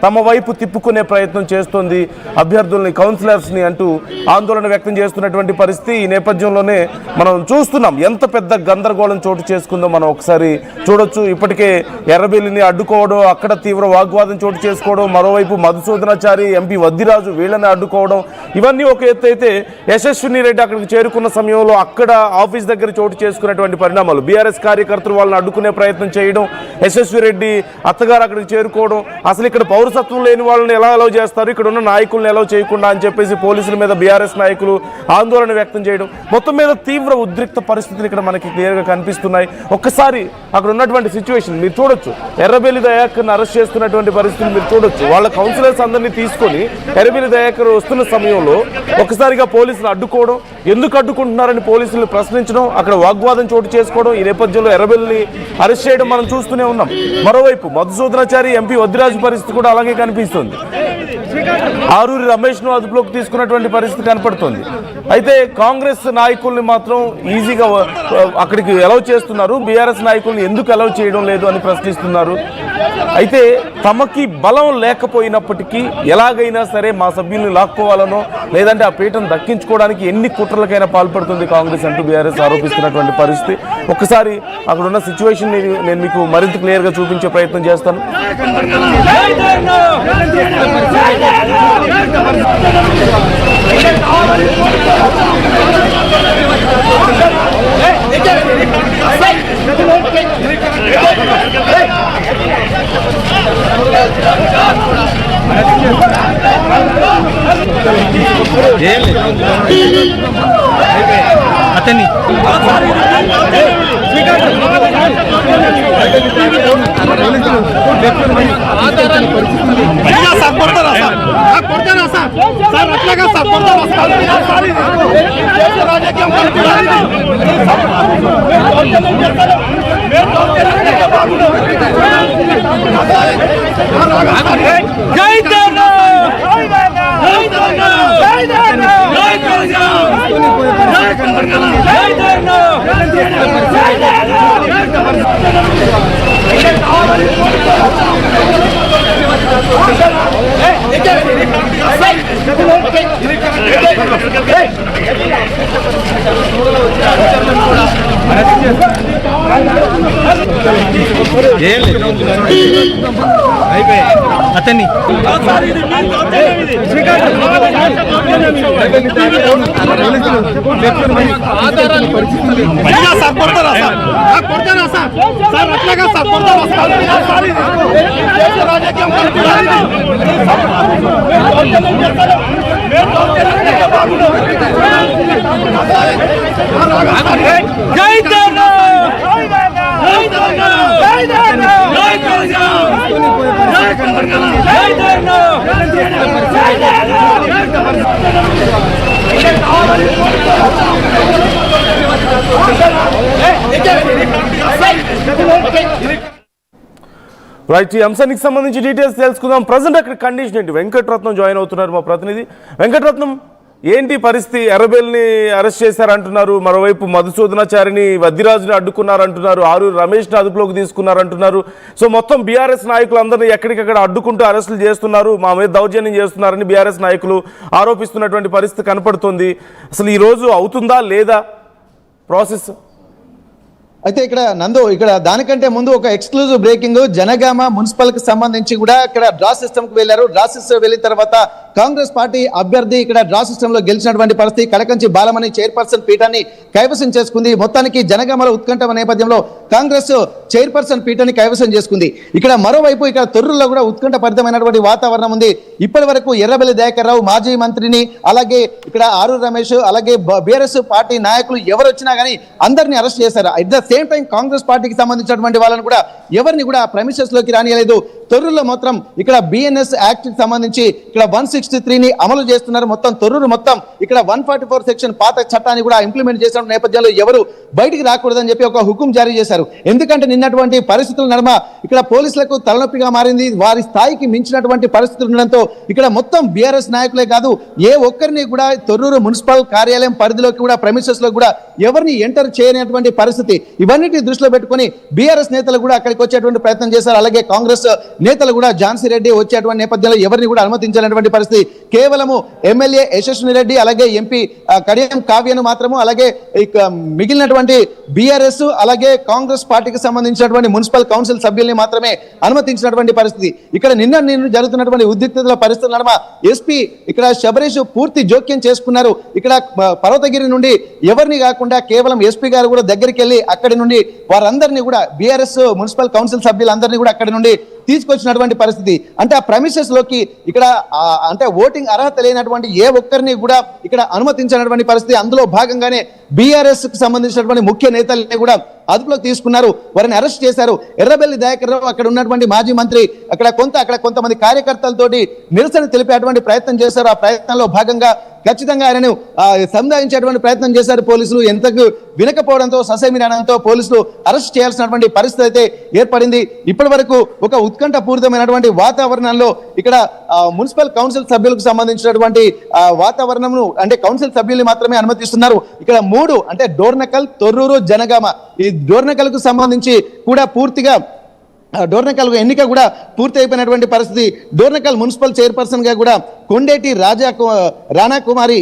తమ వైపు తిప్పుకునే ప్రయత్నం చేస్తోంది అభ్యర్థుల్ని, కౌన్సిలర్స్ని అంటూ ఆందోళన వ్యక్తం చేస్తున్నటువంటి పరిస్థితి. ఈ నేపథ్యంలోనే మనం చూస్తున్నాం ఎంత పెద్ద గందరగోళం చోటు చేసుకుందో మనం ఒకసారి చూడొచ్చు. ఇప్పటికే ఎర్రబెల్లిని అడ్డుకోవడం, అక్కడ తీవ్ర వాగ్వాదం చోటు చేసుకోవడం, మరోవైపు మధుసూదనాచారి, ఎంపీ వద్దిరాజు వీళ్ళని అడ్డుకోవడం, ఇవన్నీ ఒక ఎత్తు అయితే యశస్విని రెడ్డి అక్కడికి చేరుకున్న సమయంలో అక్కడ ఆఫీస్ దగ్గర చోటు చేసుకున్నటువంటి పరిణామాలు, బీఆర్ఎస్ కార్యకర్తలు వాళ్ళని అడ్డుకునే ప్రయత్నం చేయడం, యశస్వి రెడ్డి అత్తగారు అక్కడికి చేరుకోవడం, అసలు ఇక్కడ పౌరసత్వం లేని వాళ్ళని ఎలా అలౌ చేస్తారు, ఇక్కడ ఉన్న నాయకులను అలౌ చేయకుండా అని చెప్పేసి పోలీసుల మీద బీఆర్ఎస్ నాయకులు ఆందోళన వ్యక్తం చేయడం, మొత్తం మీద తీవ్ర ఉద్రిక్త పరిస్థితులు ఇక్కడ మనకి క్లియర్గా కనిపిస్తున్నాయి. ఒక్కసారి అక్కడ ఉన్నటువంటి సిచ్యువేషన్ మీరు చూడొచ్చు. ఎర్రబెల్లి దయాకర్ని అరెస్ట్ చేస్తున్నటువంటి పరిస్థితులు మీరు చూడొచ్చు. వాళ్ళ కౌన్సిలర్స్ అందరినీ తీసుకొని ఎర్రబెల్లి దయాకర్ వస్తున్న సమయంలో ఒక్కసారిగా పోలీసులు అడ్డుకోవడం, ఎందుకు అడ్డుకుంటున్నారని పోలీసులు ప్రశ్నించడం, అక్కడ వాగ్వాదం చోటు చేసుకోవడం, ఈ నేపథ్యంలో ఎర్రబెల్లిని అరెస్ట్ చేయడం మనం చూస్తూనే ఉన్నాం. మరోవైపు మధుసూదనాచారి, ఎంపీ వద్దిరాజు పరిస్థితి కూడా అలాగే కనిపిస్తుంది. ఆరూరి రమేష్ను అదుపులోకి తీసుకున్నటువంటి పరిస్థితి కనపడుతుంది. అయితే కాంగ్రెస్ నాయకుల్ని మాత్రం ఈజీగా అక్కడికి అలౌ చేస్తున్నారు, బీఆర్ఎస్ నాయకుల్ని ఎందుకు అలౌ చేయడం లేదు అని ప్రశ్నిస్తున్నారు. అయితే తమకి బలం లేకపోయినప్పటికీ ఎలాగైనా సరే మా సభ్యుల్ని లాక్కోవాలనో లేదంటే ఆ పీఠను దక్కించుకోవడానికి ఎన్ని కుట్రలకైనా పాల్పడుతుంది కాంగ్రెస్ అంటూ బీఆర్ఎస్ ఆరోపిస్తున్నటువంటి పరిస్థితి. ఒక్కసారి అక్కడ ఉన్న సిచ్యువేషన్ నేను మీకు మరింత క్లియర్గా చూపించే ప్రయత్నం చేస్తాను. అతన్ని అతన్ని రైట్, ఈ అంశానికి సంబంధించి డీటెయిల్స్ తెలుసుకుందాం. ప్రజెంట్ అక్కడ కండిషన్ ఏంటి? వెంకటరత్నం జాయిన్ అవుతున్నారు మా ప్రతినిధి. వెంకటరత్నం, ఏంటి పరిస్థితి? ఎర్రబెల్లిని అరెస్ట్ చేశారంటున్నారు, మరోవైపు మధుసూదనాచారిని, వద్దిరాజుని అడ్డుకున్నారంటున్నారు, ఆరూరి రమేష్ని అదుపులోకి తీసుకున్నారంటున్నారు. సో మొత్తం బీఆర్ఎస్ నాయకులందరినీ ఎక్కడికక్కడ అడ్డుకుంటూ అరెస్టులు చేస్తున్నారు, మా మీద దౌర్జన్యం చేస్తున్నారని బీఆర్ఎస్ నాయకులు ఆరోపిస్తున్నటువంటి పరిస్థితి కనపడుతుంది. అసలు ఈరోజు అవుతుందా లేదా ప్రాసెస్? అయితే ఇక్కడ నందు, ఇక్కడ దానికంటే ముందు ఒక ఎక్స్క్లూజివ్ బ్రేకింగ్. జనగామ మున్సిపల్ కి సంబంధించి కూడా ఇక్కడ డ్రా సిస్టమ్ కు వెళ్లారు. డ్రా సిస్టమ్ వెళ్ళిన తర్వాత కాంగ్రెస్ పార్టీ అభ్యర్థి ఇక్కడ డ్రా సిస్టమ్ లో గెలిచినటువంటి పరిస్థితి. కడకంచి బాలమణి చైర్పర్సన్ పీఠాన్ని కైవసం చేసుకుంది. మొత్తానికి జనగామలో ఉత్కంఠ నేపథ్యంలో కాంగ్రెస్ చైర్పర్సన్ పీఠాన్ని కైవసం చేసుకుంది. ఇక్కడ మరోవైపు ఇక్కడ తొర్రూరులో కూడా ఉత్కంఠభరితమైనటువంటి వాతావరణం ఉంది. ఇప్పటి వరకు ఎర్రబెల్లి దయాకర్ రావు, మాజీ మంత్రిని, అలాగే ఇక్కడ ఆరూరి రమేష్, అలాగే బీఆర్ఎస్ పార్టీ నాయకులు ఎవరు వచ్చినా కానీ అందరినీ అరెస్ట్ చేశారు. At the same time Congress పార్టీకి సంబంధించినటువంటి వాళ్ళని కూడా ఎవరిని కూడా ప్రెమిసెస్ లోకి రానియలేదు. తొర్రూరులో మాత్రం ఇక్కడ బిఎన్ఎస్ యాక్ట్ కి సంబంధించి ఇక్కడ 163ని అమలు చేస్తున్నారు. మొత్తం తొర్రూరు మొత్తం ఇక్కడ 144 సెక్షన్ పాత చట్టాన్ని కూడా ఇంప్లిమెంట్ చేసిన నేపథ్యంలో ఎవరు బయటికి రాకూడదని చెప్పి ఒక హుకుం జారీ చేశారు. ఎందుకంటే నిన్నటువంటి పరిస్థితుల నడుమ ఇక్కడ పోలీసులకు తలనొప్పిగా మారింది. వారి స్థాయికి మించినటువంటి పరిస్థితులు ఉండడంతో ఇక్కడ మొత్తం బీఆర్ఎస్ నాయకులే కాదు, ఏ ఒక్కరిని కూడా తొర్రూరు మున్సిపల్ కార్యాలయం పరిధిలోకి కూడా ప్రెమిసెస్ లో కూడా ఎవరిని ఎంటర్ చేయనటువంటి పరిస్థితి. ఇవన్నిటిని దృష్టిలో పెట్టుకొని బీఆర్ఎస్ నేతలు కూడా అక్కడికి వచ్చేటువంటి ప్రయత్నం చేశారు. అలాగే కాంగ్రెస్ నేతలు కూడా ఝాన్సీ రెడ్డి వచ్చేటువంటి నేపథ్యంలో ఎవరిని కూడా అనుమతించినటువంటి పరిస్థితి. కేవలము ఎమ్మెల్యే యశస్విని రెడ్డి అలాగే ఎంపీ కడియం కావ్యను మాత్రము, అలాగే మిగిలినటువంటి బీఆర్ఎస్ అలాగే కాంగ్రెస్ పార్టీకి సంబంధించినటువంటి మున్సిపల్ కౌన్సిల్ సభ్యుల్ని మాత్రమే అనుమతించినటువంటి పరిస్థితి. ఇక్కడ నిన్న జరుగుతున్నటువంటి ఉద్రిక్తతల పరిస్థితుల నడుమ ఎస్పీ ఇక్కడ శబరీష్ పూర్తి జోక్యం చేసుకున్నారు. ఇక్కడ పర్వతగిరి నుండి ఎవరిని కాకుండా కేవలం ఎస్పీ గారు కూడా దగ్గరికి వెళ్ళి అక్కడి నుండి వారందరినీ కూడా బీఆర్ఎస్ మున్సిపల్ కౌన్సిల్ సభ్యులందరినీ కూడా అక్కడి నుండి తీసుకొచ్చినటువంటి పరిస్థితి. అంటే ఆ ప్రెమిసెస్ లోకి ఇక్కడ అంటే ఓటింగ్ అర్హత లేనటువంటి ఏ ఒక్కరిని కూడా ఇక్కడ అనుమతించినటువంటి పరిస్థితి. అందులో భాగంగానే బీఆర్ఎస్ కు సంబంధించినటువంటి ముఖ్య నేతల్ని కూడా అదుపులోకి తీసుకున్నారు, వారిని అరెస్ట్ చేశారు. ఎర్రబెల్లి దయాకర్ రావు అక్కడ ఉన్నటువంటి మాజీ మంత్రి అక్కడ కొంతమంది కార్యకర్తలతోటి నిరసన తెలిపేటువంటి ప్రయత్నం చేశారు. ఆ ప్రయత్నంలో భాగంగా ఖచ్చితంగా ఆయనను సముదాయించేటువంటి ప్రయత్నం చేశారు పోలీసులు. ఎంతకు వినకపోవడంతో ససేమిరానంతో పోలీసులు అరెస్ట్ చేయాల్సినటువంటి పరిస్థితి అయితే ఏర్పడింది. ఇప్పటి వరకు ఒక ఉత్కంఠపూరితమైనటువంటి వాతావరణంలో ఇక్కడ మున్సిపల్ కౌన్సిల్ సభ్యులకు సంబంధించినటువంటి వాతావరణంను అంటే కౌన్సిల్ సభ్యుల్ని మాత్రమే అనుమతిస్తున్నారు. ఇక్కడ 3 అంటే డోర్నకల్, తొర్రూరు, జనగామ ఈ డోర్నకల్కు సంబంధించి కూడా పూర్తిగా డోర్నకల్ ఎన్నిక కూడా పూర్తి అయిపోయినటువంటి పరిస్థితి. డోర్నకల్ మున్సిపల్ చైర్పర్సన్ గా కూడా కొండేటి రాణా కుమారి